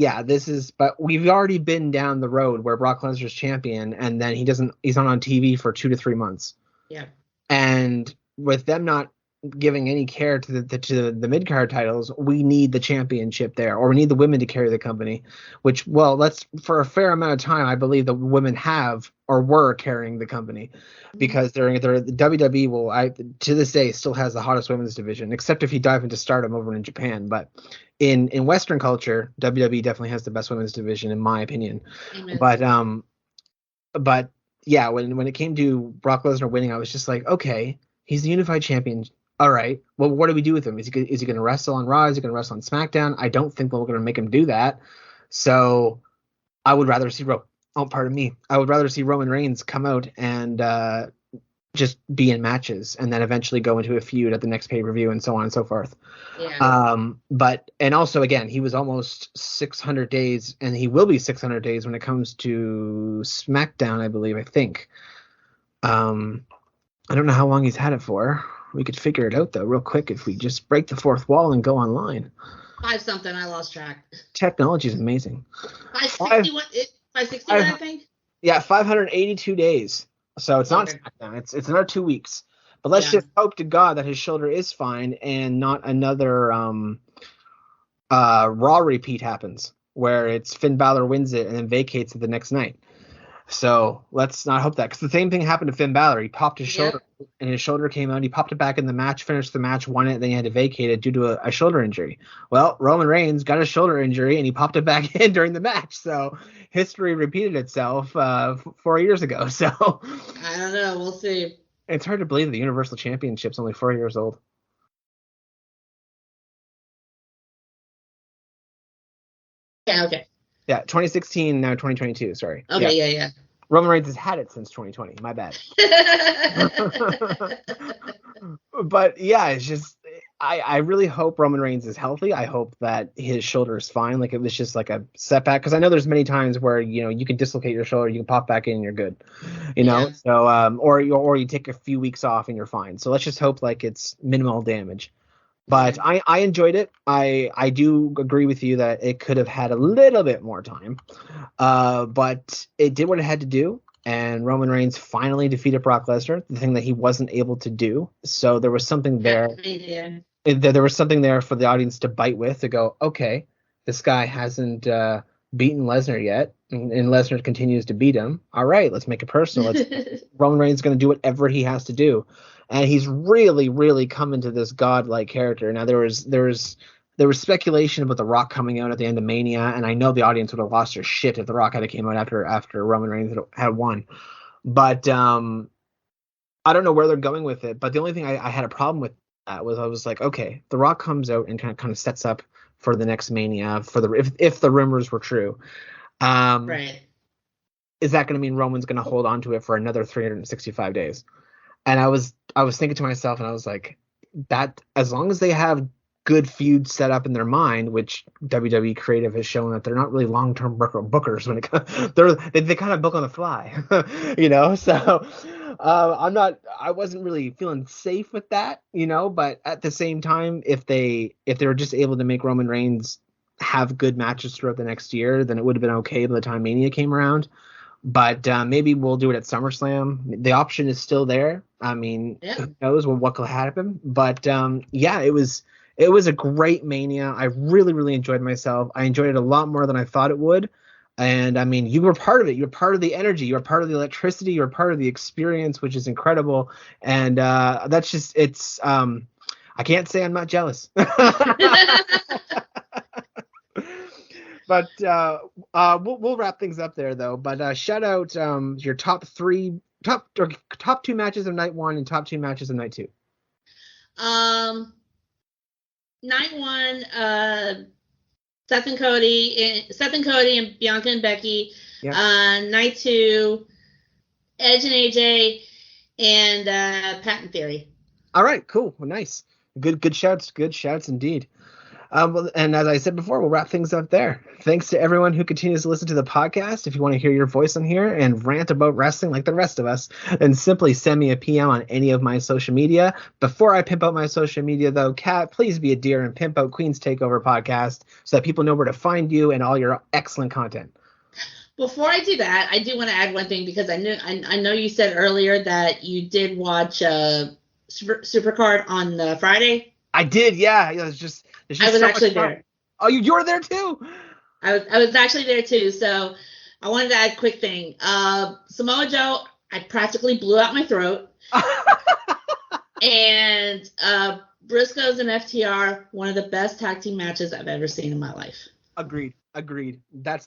but we've already been down the road where Brock Lesnar's champion and then he's not on TV for 2 to 3 months.
Yeah.
And with them not giving any care to the mid-card titles, we need the championship there, or we need the women to carry the company, which, for a fair amount of time, I believe the women have or were carrying the company, because the WWE to this day still has the hottest women's division, except if you dive into Stardom over in Japan. But in Western culture, WWE definitely has the best women's division, in my opinion. Amen. But yeah, when it came to Brock Lesnar winning, I was just like, okay, he's the unified champion. All right, well, what do we do with him? Is he going to wrestle on Raw? Is he going to wrestle on SmackDown? I don't think we're going to make him do that. So I would rather see I would rather see Roman Reigns come out and just be in matches, and then eventually go into a feud at the next pay-per-view, and so on and so forth. Yeah. And also, again, he was almost 600 days, and he will be 600 days when it comes to SmackDown, I think. I don't know how long he's had it for. We could figure it out, though, real quick, if we just break the fourth wall and go online.
5-something, I lost track.
Technology is amazing.
561, I think?
Yeah, 582 days. So it's not SmackDown. It's another 2 weeks. But let's just hope to God that his shoulder is fine and not another Raw repeat happens, where it's Finn Balor wins it and then vacates it the next night. So let's not hope that, because the same thing happened to Finn Balor. He popped his shoulder, and his shoulder came out. He popped it back in the match, finished the match, won it, then he had to vacate it due to a shoulder injury. Well, Roman Reigns got a shoulder injury, and he popped it back in during the match. So history repeated itself 4 years ago. So
I don't know. We'll see.
It's hard to believe the Universal Championship's only 4 years old.
Yeah, okay.
Yeah, 2016, now 2022, sorry.
Okay, yeah.
Roman Reigns has had it since 2020, my bad. But yeah, it's just, I really hope Roman Reigns is healthy. I hope that his shoulder is fine. Like, it was just like a setback, because I know there's many times where, you can dislocate your shoulder, you can pop back in and you're good, So, or you take a few weeks off and you're fine. So let's just hope like it's minimal damage. But I enjoyed it. I do agree with you that it could have had a little bit more time. But it did what it had to do. And Roman Reigns finally defeated Brock Lesnar, the thing that he wasn't able to do. So there was something there.
Yeah.
There was something there for the audience to bite with, to go, okay, this guy hasn't beaten Lesnar yet, and Lesnar continues to beat him. All right, let's make it personal. Roman Reigns is going to do whatever he has to do. And he's really, really come into this godlike character. Now, there was speculation about The Rock coming out at the end of Mania, and I know the audience would have lost their shit if The Rock had came out after Roman Reigns had won. But I don't know where they're going with it. But the only thing I had a problem with that was, I was like, okay, The Rock comes out and kind of sets up for the next Mania, if the rumors were true.
Right.
Is that going to mean Roman's going to hold on to it for another 365 days? And I was thinking to myself, and I was like, that as long as they have good feuds set up in their mind, which WWE creative has shown that they're not really long-term bookers when it comes, they kind of book on the fly, So I wasn't really feeling safe with that, But at the same time, if they were just able to make Roman Reigns have good matches throughout the next year, then it would have been okay by the time Mania came around. But maybe we'll do it at SummerSlam. The option is still there. I mean, Who knows what could happen? But it It was a great Mania. I really, really enjoyed myself. I enjoyed it a lot more than I thought it would. And I mean, you were part of it. You were part of the energy. You were part of the electricity. You were part of the experience, which is incredible. And that's just, it's, I can't say I'm not jealous. But we'll wrap things up there, though. But shout out your top two matches of night one and top two matches of night two.
Night one, Seth and Cody and Bianca and Becky.
Yep.
Night two, Edge and AJ and Pat and Theory.
All right, cool. Well, nice. Good shouts indeed. And as I said before, we'll wrap things up there. Thanks to everyone who continues to listen to the podcast. If you want to hear your voice on here and rant about wrestling like the rest of us, then simply send me a PM on any of my social media. Before I pimp out my social media, though, Kat, please be a dear and pimp out Queen's TakeOver podcast so that people know where to find you and all your excellent content.
Before I do that, I do want to add one thing because I know you said earlier that you did watch Supercard on Friday. I did, yeah. It was just. I was actually there.
Oh, you were there too?
I was actually there too. So I wanted to add a quick thing. Samoa Joe, I practically blew out my throat. And Briscoes and FTR, one of the best tag team matches I've ever seen in my life.
Agreed. That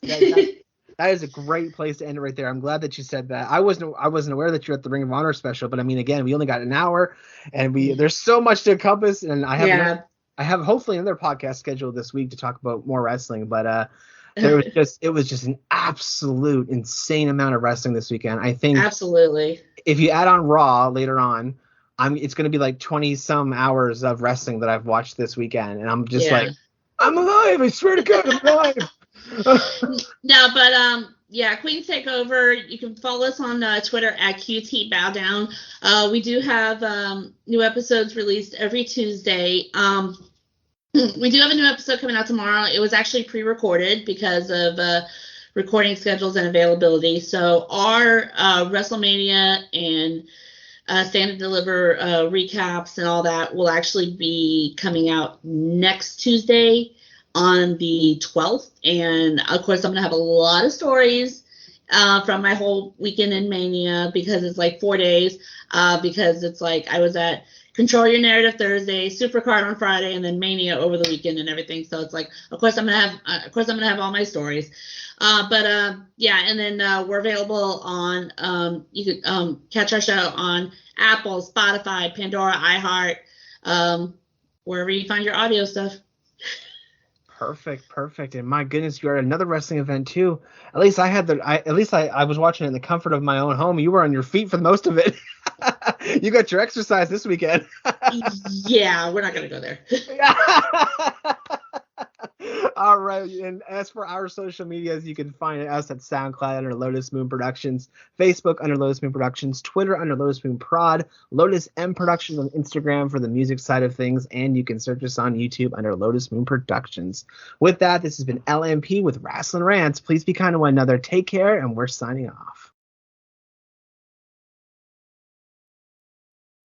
is a great place to end it right there. I'm glad that you said that. I wasn't aware that you're at the Ring of Honor special, but I mean, again, we only got an hour, and there's so much to encompass, and I have hopefully another podcast scheduled this week to talk about more wrestling, but it was just an absolute insane amount of wrestling this weekend. I think
absolutely.
If you add on Raw later on, it's going to be like 20 some hours of wrestling that I've watched this weekend, and I'm just like, I'm alive. I swear to God, I'm alive.
No, but Queen's TakeOver. You can follow us on Twitter at QT Bowdown. We do have new episodes released every Tuesday. We do have a new episode coming out tomorrow. It was actually pre-recorded because of recording schedules and availability. So our WrestleMania and Stand and Deliver recaps and all that will actually be coming out next Tuesday on the 12th. And of course, I'm going to have a lot of stories from my whole weekend in Mania because it's like 4 days. Because it's like I was at Control Your Narrative Thursday, Supercard on Friday, and then Mania over the weekend and everything. So it's like, of course I'm gonna have all my stories. And then we're available on you can catch our show on Apple, Spotify, Pandora, iHeart, wherever you find your audio stuff.
Perfect. And my goodness, you are at another wrestling event too. At least I was watching it in the comfort of my own home. You were on your feet for most of it. You got your exercise this weekend.
Yeah, we're not going to go there.
All right. And as for our social medias, you can find us at SoundCloud under Lotus Moon Productions, Facebook under Lotus Moon Productions, Twitter under Lotus Moon Prod, Lotus M Productions on Instagram for the music side of things, and you can search us on YouTube under Lotus Moon Productions. With that, this has been LMP with Wrastlin Wrantz. Please be kind to one another. Take care, and we're signing off.